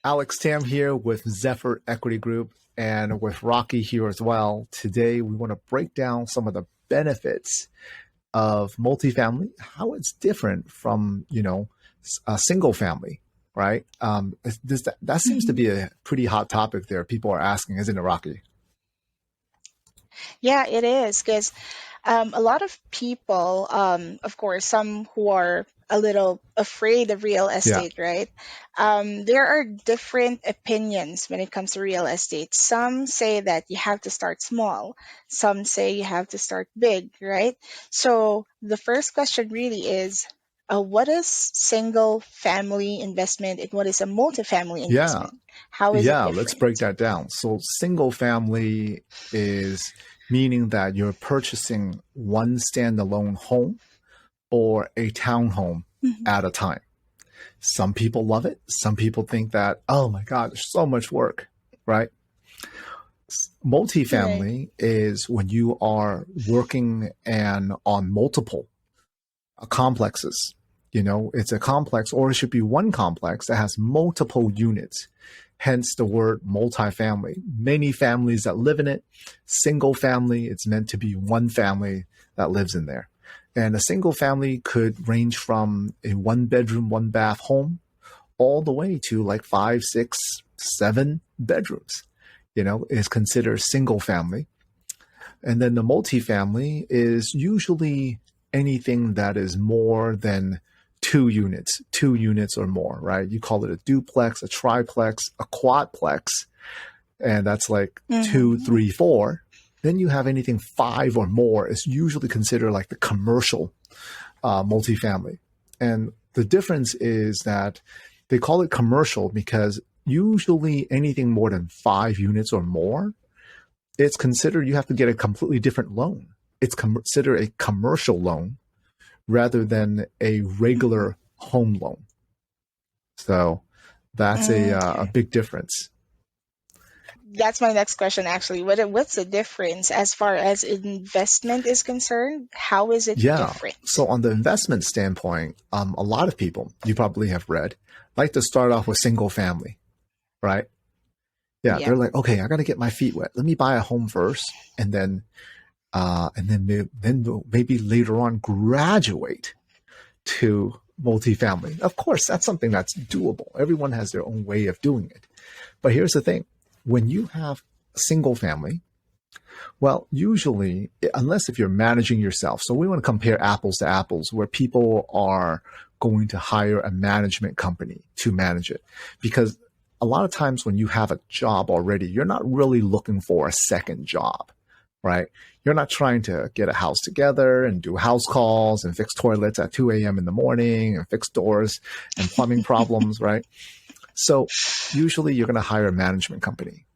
Alex Tam here with Zephyr Equity Group and with Rocky here as well. Today, we want to break down some of the benefits of multifamily, how it's different from, a single family, right? That seems to Mhm. be a pretty hot topic there. People are asking, isn't it, Rocky? Yeah, it is because a lot of people, of course, some who are a little afraid of real Yeah. estate, right? There are different opinions when it comes to real estate. Some say that you have to start small, some say you have to start big, right? So the first question really is what is single family investment and what is a multifamily Yeah. investment? How is it Yeah. Let's different? break that down. So, single family is meaning that you're purchasing one standalone home or a townhome Mhm. at a time. Some people love it. Some people think that, oh my God, there's so much work, right? Right. Multifamily is when you are working and on multiple complexes. It's a complex, or it should be one complex that has multiple units. Hence the word multifamily. Many families that live in it. Single family, it's meant to be one family that lives in there. And a single family could range from a one bedroom, one bath home all the way to like five, six, 7 bedrooms, is considered single family. And then the multifamily is usually anything that is more than 2 units or more, right? You call it a duplex, a triplex, a quadplex, and that's like two, Mm-hmm. three, four. Then you have anything five or more is usually considered like the commercial multifamily. And the difference is that they call it commercial because usually anything more than 5 units or more, it's considered you have to get a completely different loan. It's considered a commercial loan rather than a regular home loan. So that's a Okay. big difference. That's my next question actually. What's the difference as far as investment is concerned? How is it Yeah. different? So on the investment standpoint, a lot of people you probably have read like to start off with single family, right? Yeah, Yeah. they're like, okay, I got to get my feet wet. Let me buy a home first, and then maybe later on graduate to multifamily. Of course, that's something that's doable. Everyone has their own way of doing it. But here's the thing: when you have single family, well, usually, unless if you're managing yourself, so we want to compare apples to apples, where people are going to hire a management company to manage it, because a lot of times when you have a job already, you're not really looking for a second job, right? You're not trying to get a house together and do house calls and fix toilets at 2 a.m. in the morning and fix doors and plumbing problems, right? So usually you're going to hire a management company.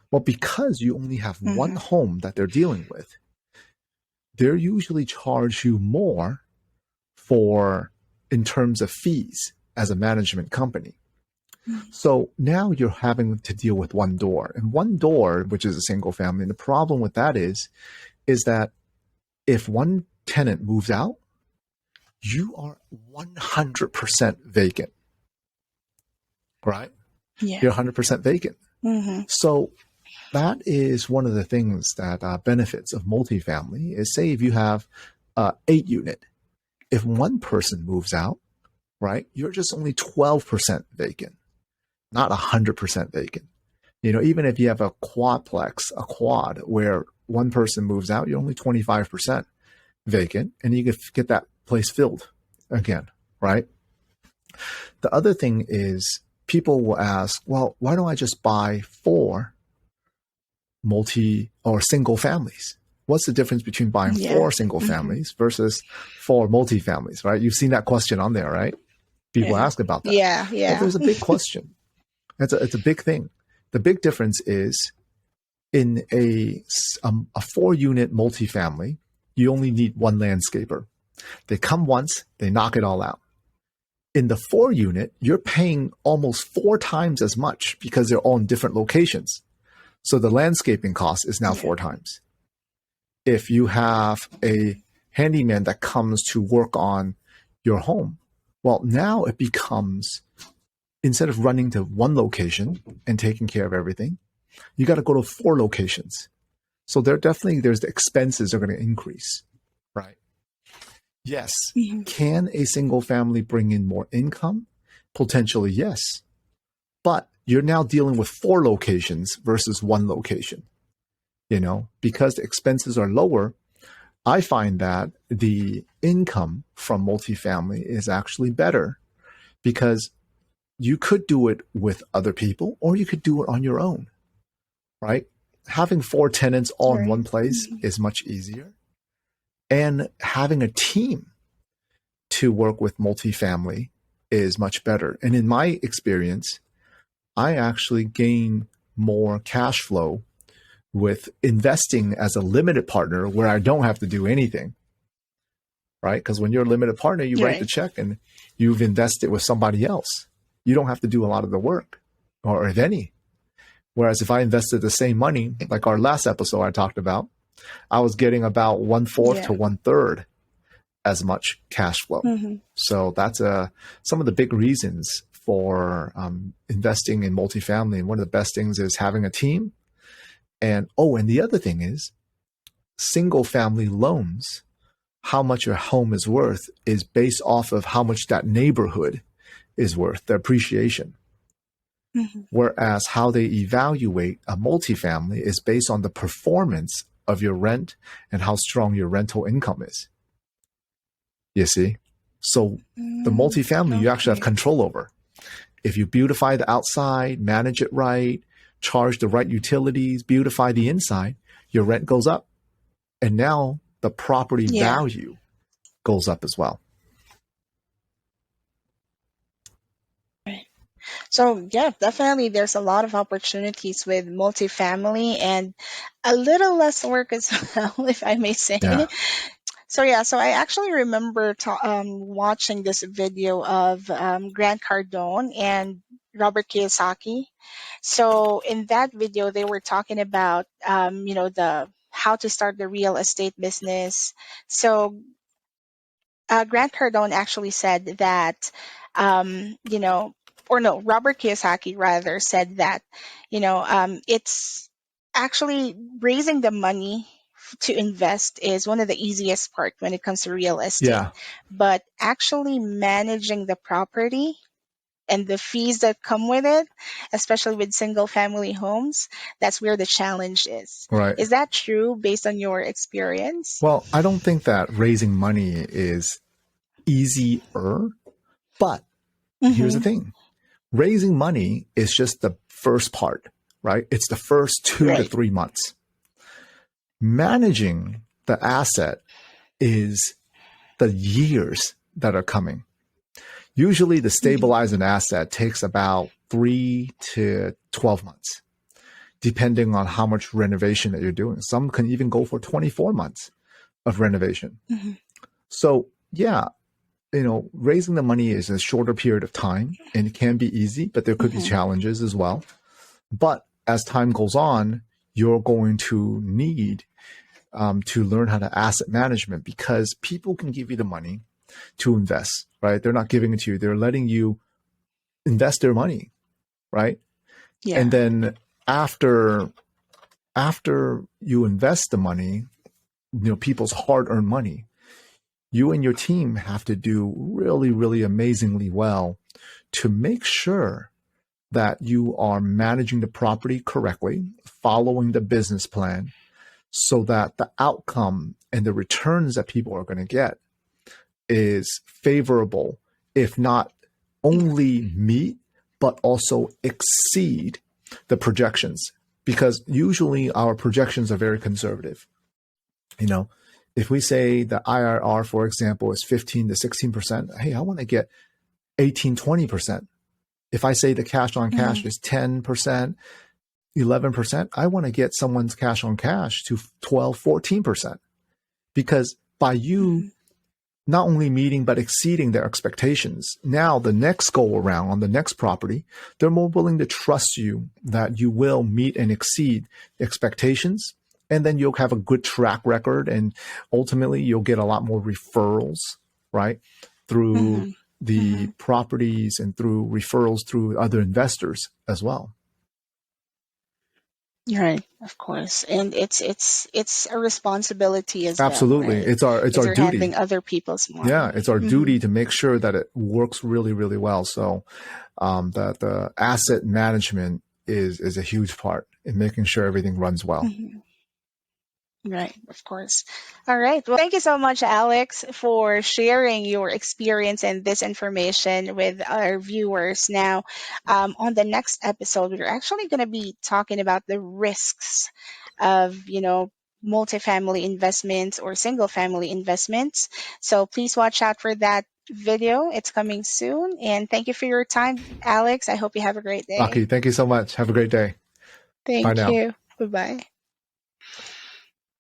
Well, because you only have one Mm-hmm. home that they're dealing with, they're usually charge you more for in terms of fees as a management company. So now you're having to deal with one door, and one door, which is a single family. And the problem with that is that if one tenant moves out, you are 100% vacant, right? Yeah. You're 100% vacant. Mm-hmm. So that is one of the things that benefits of multifamily is, say if you have 8 unit, if one person moves out, right, you're just only 12% vacant, not 100% vacant. Even if you have a quadplex, a quad, where one person moves out, you're only 25% vacant, and you can get that place filled again, right? The other thing is people will ask, well, why don't I just buy 4 multi or single families? What's the difference between buying Yeah. 4 single Mm-hmm. families versus 4 multifamilies, right? You've seen that question on there, right? People Yeah. ask about that. Yeah. Well, Yeah. there's a big question. It's a big thing. The big difference is in a 4 unit multifamily, you only need one landscaper. They come once, they knock it all out. In the 4 unit, you're paying almost 4 times as much because they're all in different locations. So the landscaping cost is now Yeah. 4 times. If you have a handyman that comes to work on your home, well, now it becomes instead of running to one location and taking care of everything, you got to go to 4 locations. So there's the expenses are going to increase, right? Yes. Hmm. Can a single family bring in more income? Potentially, yes. But you're now dealing with 4 locations versus 1 location. Because the expenses are lower, I find that the income from multifamily is actually better because you could do it with other people or you could do it on your own, right? Having 4 tenants all in Right. one place Hmm. is much easier. And having a team to work with multifamily is much better. And in my experience, I actually gain more cash flow with investing as a limited partner where I don't have to do anything, right? Because when you're a limited partner, you write the Right. check and you've invested with somebody else. You don't have to do a lot of the work, or if any. Whereas if I invested the same money, like our last episode I talked about, I was getting about 1/4 to Yeah. 1/3 as much cash flow. Hmm. So that's some of the big reasons for investing in multifamily. And one of the best things is having a team. And the other thing is single family loans. How much your home is worth is based off of how much that neighborhood is worth, the appreciation. Hmm. Whereas how they evaluate a multifamily is based on the performance of your rent and how strong your rental income is. You see? So the multifamily you actually have Okay. control over. If you beautify the outside, manage it right, charge the right utilities, beautify the inside, your rent goes up. And now the property Yeah. value goes up as well. So yeah, definitely there's a lot of opportunities with multifamily and a little less work as well, if I may Yeah. say. So yeah, so I actually remember watching this video of Grant Cardone and Robert Kiyosaki. So in that video, they were talking about the how to start the real estate business. So Grant Cardone actually said that, or no, Robert Kiyosaki rather said that, it's actually raising the money to invest is one of the easiest part when it comes to real estate, Yeah. but actually managing the property and the fees that come with it, especially with single family homes, that's where the challenge is. Right. Is that true based on your experience? Well, I don't think that raising money is easier, but here's the Mm-hmm. thing. Raising money is just the first part, right? It's the first 2 to Right. 3 months. Managing the asset is the years that are coming. Usually to Mm-hmm. stabilize an asset takes about 3 to 12 months, depending on how much renovation that you're doing. Some can even go for 24 months of renovation. Mm-hmm. So yeah, raising the money is a shorter period of time and it can be easy, but there could be Mm-hmm. challenges as well. But as time goes on, you're going to need to learn how to asset management because people can give you the money to invest, right? They're not giving it to you. They're letting you invest their money, right? And Yeah. then after you invest the money, people's hard-earned money, you and your team have to do really, really amazingly well to make sure that you are managing the property correctly, following the business plan, so that the outcome and the returns that people are going to get is favorable, if not only meet, but also exceed the projections. Because usually our projections are very conservative. If we say the IRR, for example, is 15 to 16%, hey, I want to get 18, 20%. If I say the cash on cash Mm-hmm. is 10%, 11%, I want to get someone's cash on cash to 12, 14%. Because by you Mm-hmm. not only meeting but exceeding their expectations, now the next go around on the next property, they're more willing to trust you that you will meet and exceed expectations. And then you'll have a good track record and ultimately you'll get a lot more referrals, right? Through Mm-hmm. the Mm-hmm. properties and through referrals through other investors as well. Right, of course. And it's a responsibility as well, Absolutely. right? It's Because our you're duty. handling other people's Yeah, money. it's our Mm-hmm. duty to make sure that it works really, really well. So the asset management is a huge part in making sure everything runs well. Mm-hmm. Right, of course. All right. Well, thank you so much, Alex, for sharing your experience and this information with our viewers. Now, on the next episode, we're actually going to be talking about the risks of, multifamily investments or single family investments. So please watch out for that video. It's coming soon. And thank you for your time, Alex. I hope you have a great day. Aki, thank you so much. Have a great day. Bye Thank now. you. Bye bye.